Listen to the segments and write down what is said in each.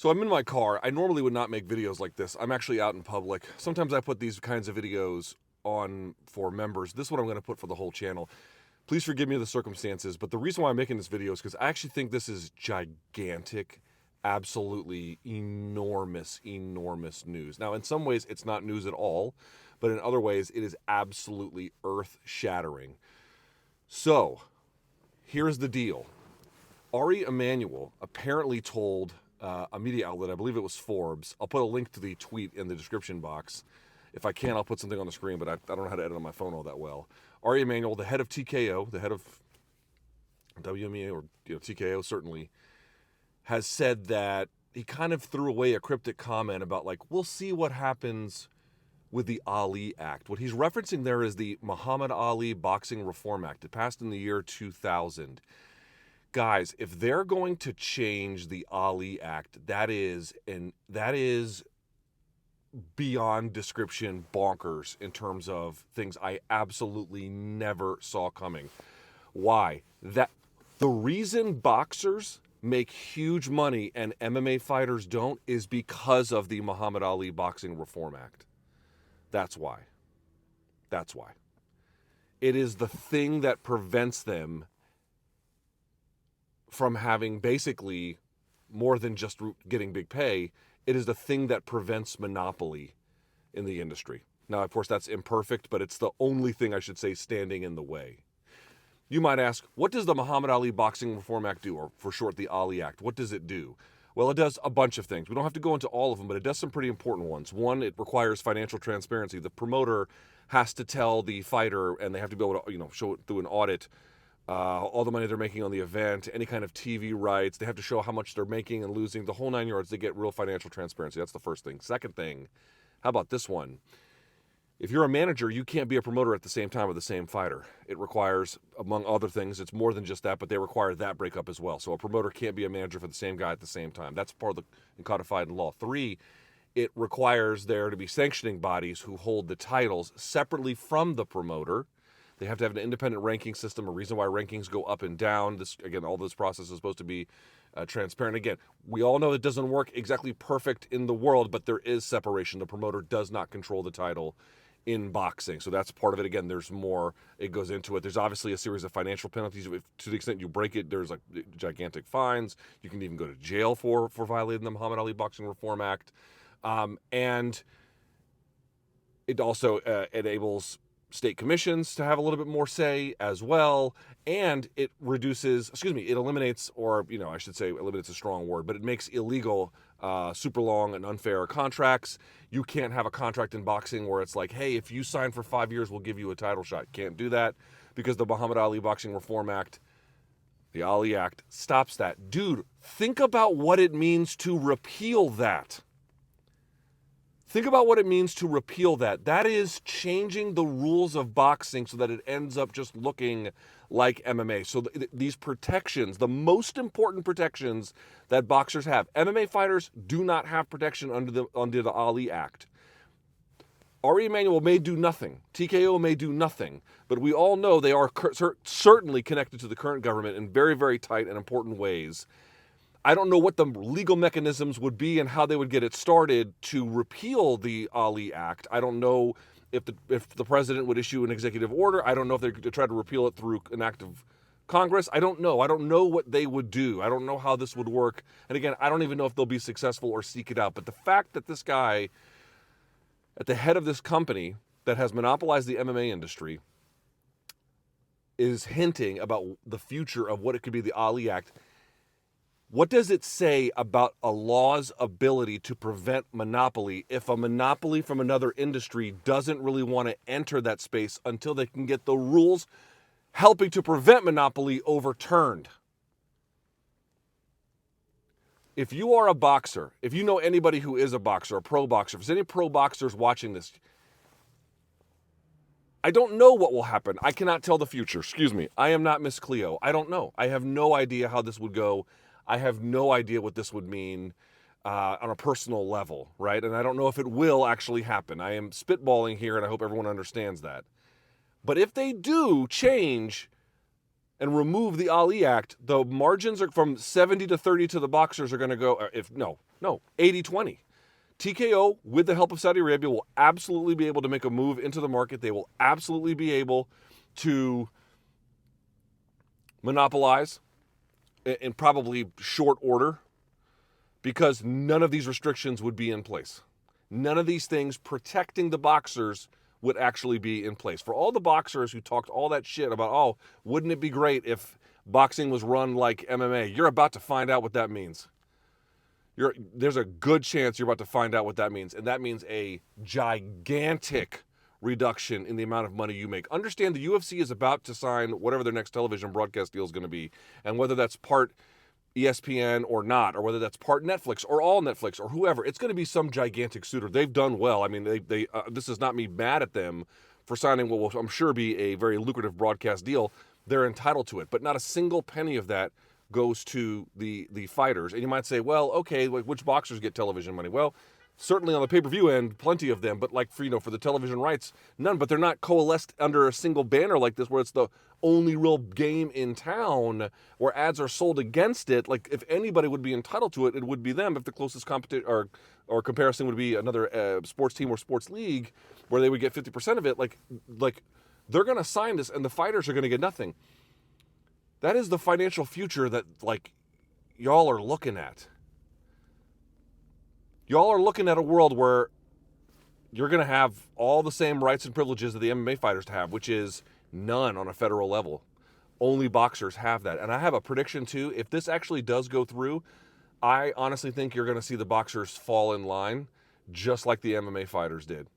So I'm in my car. I normally would not make videos like this. I'm actually out in public. Sometimes I put these kinds of videos on for members. This is what I'm going to put for the whole channel. Please forgive me the circumstances, but the reason why I'm making this video is because I actually think this is gigantic, absolutely enormous, enormous news. Now, in some ways, it's not news at all, but in other ways, it is absolutely earth-shattering. So, here's the deal. Ari Emanuel apparently told a media outlet, I believe it was Forbes. I'll put a link to the tweet in the description box. If I can, I'll put something on the screen, but I don't know how to edit on my phone all that well. Ari Emanuel, the head of TKO, the head of WME or TKO certainly, has said that he kind of threw away a cryptic comment about we'll see what happens with the Ali Act. What he's referencing there is the Muhammad Ali Boxing Reform Act. It passed in the year 2000. Guys, if they're going to change the Ali Act, that is beyond description bonkers in terms of things I absolutely never saw coming. Why? The reason boxers make huge money and MMA fighters don't is because of the Muhammad Ali Boxing Reform Act. That's why. That's why. It is the thing that prevents them from having basically more than just getting big pay. It is the thing that prevents monopoly in the industry. Now, of course, that's imperfect, but it's the only thing I should say standing in the way. You might ask, what does the Muhammad Ali Boxing Reform Act do, or for short, the Ali Act? What does it do? Well, it does a bunch of things. We don't have to go into all of them, but it does some pretty important ones. One, it requires financial transparency. The promoter has to tell the fighter, and they have to be able to, show it through an audit, all the money they're making on the event, any kind of TV rights. They have to show how much they're making and losing, the whole 9 yards. They get real financial transparency. That's the first thing. Second thing, how about this one? If you're a manager, you can't be a promoter at the same time with the same fighter. It requires, among other things, it's more than just that, but they require that breakup as well. So a promoter can't be a manager for the same guy at the same time. That's part of the codified in law. 3, it requires there to be sanctioning bodies who hold the titles separately from the promoter. They have to have an independent ranking system, a reason why rankings go up and down. This, again, all this process is supposed to be transparent. Again, we all know it doesn't work exactly perfect in the world, but there is separation. The promoter does not control the title in boxing. So that's part of it. Again, there's more. It goes into it. There's obviously a series of financial penalties. To the extent you break it, there's gigantic fines. You can even go to jail for violating the Muhammad Ali Boxing Reform Act. And it also enables state commissions to have a little bit more say as well, and it eliminates, or I should say eliminates a strong word, but it makes illegal super long and unfair contracts. You can't have a contract in boxing where it's like, hey, if you sign for 5 years, we'll give you a title shot. Can't do that because the Muhammad Ali Boxing Reform Act, the Ali Act, stops that. Dude, think about what it means to repeal that. Think about what it means to repeal that. That is changing the rules of boxing so that it ends up just looking like MMA. So these protections, the most important protections that boxers have, MMA fighters do not have protection under the Ali Act. Ari Emanuel may do nothing. TKO may do nothing. But we all know they are certainly connected to the current government in very, very tight and important ways. I don't know what the legal mechanisms would be and how they would get it started to repeal the Ali Act. I don't know if the president would issue an executive order. I don't know if they could try to repeal it through an act of Congress. I don't know. I don't know what they would do. I don't know how this would work. And again, I don't even know if they'll be successful or seek it out. But the fact that this guy at the head of this company that has monopolized the MMA industry is hinting about the future of what it could be, the Ali Act. What does it say about a law's ability to prevent monopoly if a monopoly from another industry doesn't really want to enter that space until they can get the rules helping to prevent monopoly overturned? If you are a boxer, if you know anybody who is a boxer, a pro boxer, if there's any pro boxers watching this, I don't know what will happen. I cannot tell the future. Excuse me. I am not Miss Cleo. I don't know. I have no idea how this would go. I have no idea what this would mean on a personal level, right? And I don't know if it will actually happen. I am spitballing here, and I hope everyone understands that. But if they do change and remove the Ali Act, the margins are from 70 to 30 to the boxers are going to go, 80-20. TKO, with the help of Saudi Arabia, will absolutely be able to make a move into the market. They will absolutely be able to monopolize in probably short order, because none of these restrictions would be in place. None of these things protecting the boxers would actually be in place. For all the boxers who talked all that shit about, oh, wouldn't it be great if boxing was run like MMA? You're about to find out what that means. There's a good chance you're about to find out what that means. And that means a gigantic reduction in the amount of money you make. Understand the UFC is about to sign whatever their next television broadcast deal is going to be. And whether that's part ESPN or not, or whether that's part Netflix or all Netflix or whoever, it's going to be some gigantic suitor. They've done well. I mean, this is not me mad at them for signing what will, I'm sure, be a very lucrative broadcast deal. They're entitled to it, but not a single penny of that goes to the fighters. And you might say, well, okay, which boxers get television money? Well, certainly on the pay-per-view end, plenty of them, but like for the television rights, none. But they're not coalesced under a single banner like this, where it's the only real game in town, where ads are sold against it. Like, if anybody would be entitled to it, it would be them. If the closest competition or comparison would be another sports team or sports league, where they would get 50% of it, like they're going to sign this, and the fighters are going to get nothing. That is the financial future that, like, y'all are looking at. Y'all are looking at a world where you're going to have all the same rights and privileges that the MMA fighters have, which is none on a federal level. Only boxers have that. And I have a prediction, too. If this actually does go through, I honestly think you're going to see the boxers fall in line, just like the MMA fighters did.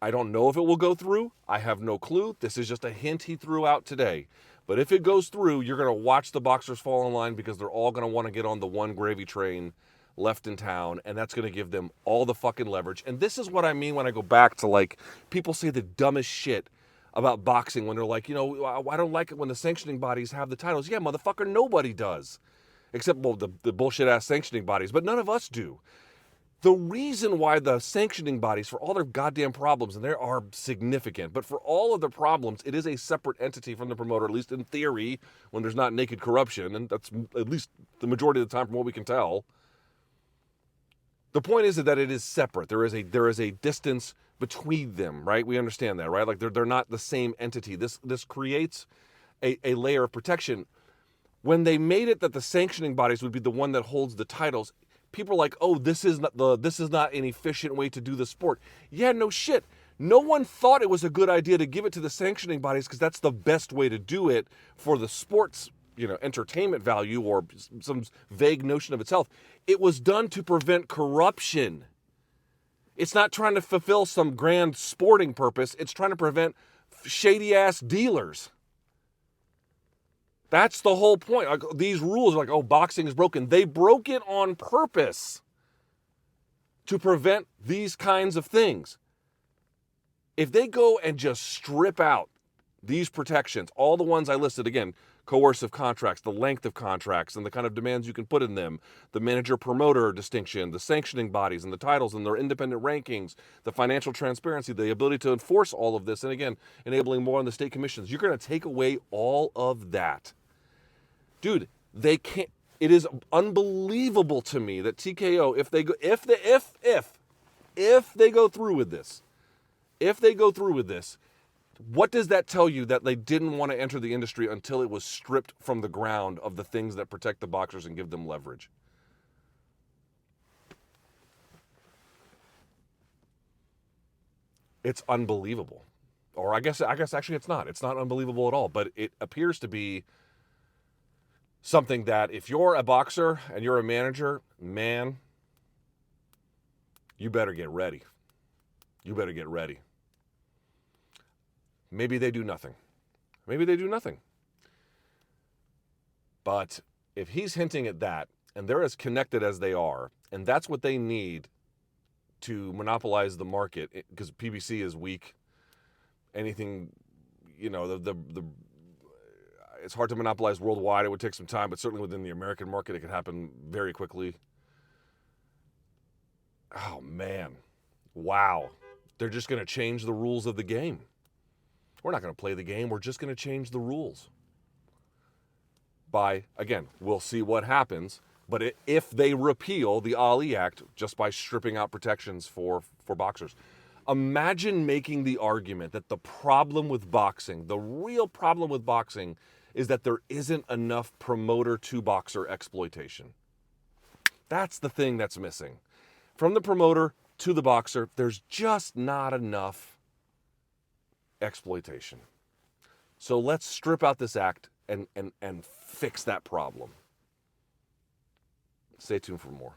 I don't know if it will go through. I have no clue. This is just a hint he threw out today. But if it goes through, you're going to watch the boxers fall in line, because they're all going to want to get on the one gravy train left in town, and that's going to give them all the fucking leverage. And this is what I mean when I go back to, like, people say the dumbest shit about boxing when they're like, I don't like it when the sanctioning bodies have the titles. Yeah, motherfucker, nobody does. Except, well, the bullshit-ass sanctioning bodies, but none of us do. The reason why the sanctioning bodies, for all their goddamn problems, and they are significant, but for all of the problems, it is a separate entity from the promoter, at least in theory, when there's not naked corruption, and that's at least the majority of the time from what we can tell. The point is that it is separate. There is a distance between them, right? We understand that, right? Like, they're not the same entity. This creates a layer of protection. When they made it that the sanctioning bodies would be the one that holds the titles, people are like, oh, this is not an efficient way to do the sport. Yeah, no shit. No one thought it was a good idea to give it to the sanctioning bodies, because that's the best way to do it for the sport's entertainment value, or some vague notion of its health. It was done to prevent corruption. It's not trying to fulfill some grand sporting purpose. It's trying to prevent shady-ass dealers. That's the whole point. Like, these rules are like, oh, boxing is broken. They broke it on purpose to prevent these kinds of things. If they go and just strip out these protections, all the ones I listed, again, coercive contracts, the length of contracts and the kind of demands you can put in them, the manager-promoter distinction, the sanctioning bodies and the titles and their independent rankings, the financial transparency, the ability to enforce all of this, and again, enabling more on the state commissions. You're going to take away all of that. Dude, they can't. It is unbelievable to me that TKO, if they go through with this, what does that tell you? That they didn't want to enter the industry until it was stripped from the ground of the things that protect the boxers and give them leverage. It's unbelievable. Or I guess actually it's not. It's not unbelievable at all, but it appears to be something that, if you're a boxer and you're a manager, man, you better get ready. You better get ready. Maybe they do nothing. But if he's hinting at that, and they're as connected as they are, and that's what they need to monopolize the market, because PBC is weak. Anything, it's hard to monopolize worldwide. It would take some time, but certainly within the American market, it could happen very quickly. Oh, man. Wow. They're just going to change the rules of the game. We're not going to play the game. We're just going to change the rules. by, again, we'll see what happens, but if they repeal the Ali Act just by stripping out protections for boxers, imagine making the argument that the problem with boxing, the real problem with boxing, is that there isn't enough promoter-to-boxer exploitation. That's the thing that's missing. From the promoter to the boxer, there's just not enough exploitation. So let's strip out this act and fix that problem. Stay tuned for more.